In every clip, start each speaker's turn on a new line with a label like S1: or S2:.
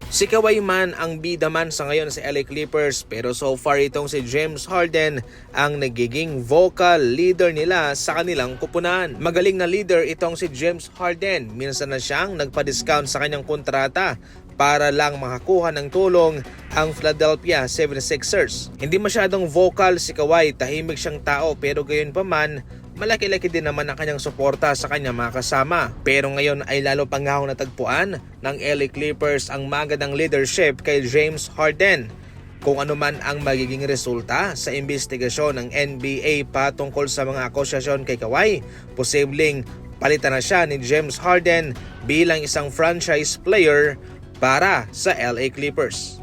S1: Si Kawhi man ang bida man sa ngayon sa LA Clippers, pero so far itong si James Harden ang nagiging vocal leader nila sa kanilang kupunan. Magaling na leader itong si James Harden. Minsan na siyang nagpa-discount sa kanyang kontrata para lang makakuha ng tulong ang Philadelphia 76ers. Hindi masyadong vocal si Kawhi, tahimik siyang tao, pero gayon pa man, malaki-laki din naman ang kanyang suporta sa kanyang mga kasama. Pero ngayon ay lalo pang natagpuan ng LA Clippers ang magandang leadership kay James Harden. Kung ano man ang magiging resulta sa investigasyon ng NBA patungkol sa mga akusasyon kay Kawhi, posibleng palitan na siya ni James Harden bilang isang franchise player para sa LA Clippers.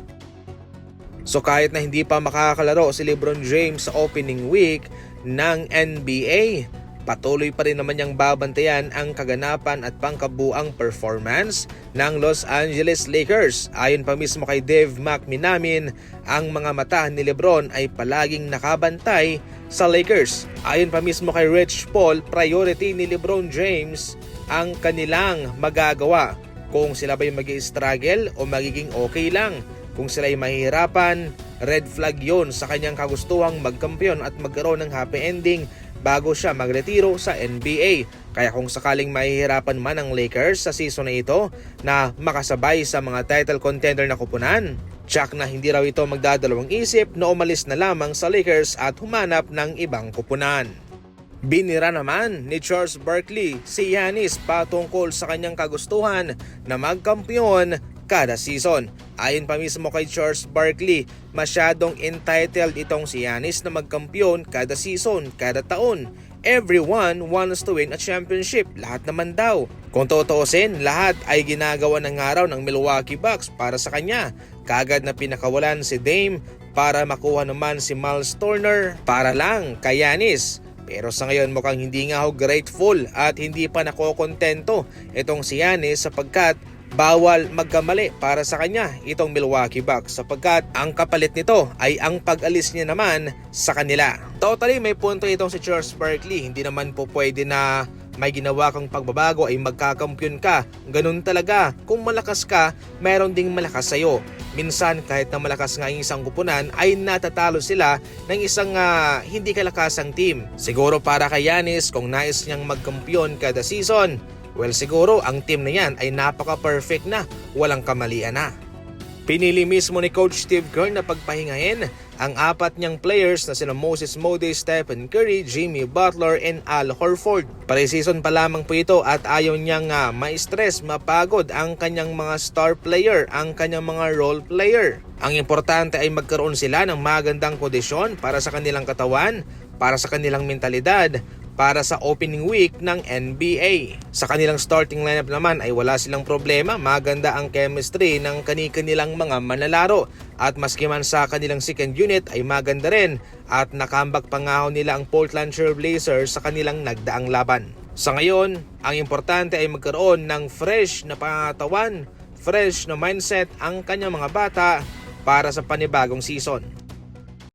S1: So kahit na hindi pa makakalaro si LeBron James sa opening week ng NBA, patuloy pa rin naman niyang babantayan ang kaganapan at pangkabuang performance ng Los Angeles Lakers. Ayon pa mismo kay Dave McMenamin, ang mga mata ni LeBron ay palaging nakabantay sa Lakers. Ayon pa mismo kay Rich Paul, priority ni LeBron James ang kanilang magagawa. Kung sila ba'y mag-i-struggle o magiging okay lang. Kung sila'y mahihirapan, red flag yon sa kanyang kagustuhang magkampiyon at magkaroon ng happy ending bago siya magretiro sa NBA. Kaya kung sakaling mahihirapan man ang Lakers sa season na ito na makasabay sa mga title contender na kupunan, tsak na hindi raw ito magdadalawang isip na umalis na lamang sa Lakers at humanap ng ibang kupunan. Binira naman ni Charles Barkley si Giannis patungkol sa kanyang kagustuhan na magkampiyon kada season. Ayon pa mismo kay Charles Barkley, masyadong entitled itong si Giannis na magkampiyon kada season, kada taon. Everyone wants to win a championship. Lahat naman daw. Kung tutuusin, lahat ay ginagawa ng araw ng Milwaukee Bucks para sa kanya. Kagad na pinakawalan si Dame para makuha naman si Miles Turner para lang kay Giannis. Pero sa ngayon mukhang hindi nga grateful at hindi pa nakokontento itong si Giannis sapagkat bawal magkamali para sa kanya itong Milwaukee Bucks sapagkat ang kapalit nito ay ang pag-alis niya naman sa kanila. Totally may punto itong si Charles Barkley. Hindi naman po pwede na may ginawa kang pagbabago ay magkakampyon ka. Ganun talaga. Kung malakas ka, mayroon ding malakas sa'yo. Minsan kahit na malakas nga ang isang kupunan ay natatalo sila ng isang hindi kalakasang team. Siguro para kay Giannis kung nais niyang magkampiyon kada season, well siguro ang team na yan ay napaka-perfect na, walang kamalian na. Pinili mismo ni Coach Steve Kerr na pagpahingahin ang apat niyang players na sina Moses Moody, Stephen Curry, Jimmy Butler, and Al Horford. Pre-season pa lamang po ito at ayaw niyang ma-stress, mapagod ang kanyang mga star player, ang kanyang mga role player. Ang importante ay magkaroon sila ng magandang kondisyon para sa kanilang katawan, para sa kanilang mentalidad, para sa opening week ng NBA. Sa kanilang starting lineup naman ay wala silang problema, maganda ang chemistry ng kani-kanilang mga manlalaro at maski man sa kanilang second unit ay maganda rin at nakambak pa nga nila ang Portland Trail Blazers sa kanilang nagdaang laban. Sa ngayon, ang importante ay magkaroon ng fresh na pangatawan, fresh na mindset ang kanyang mga bata para sa panibagong season.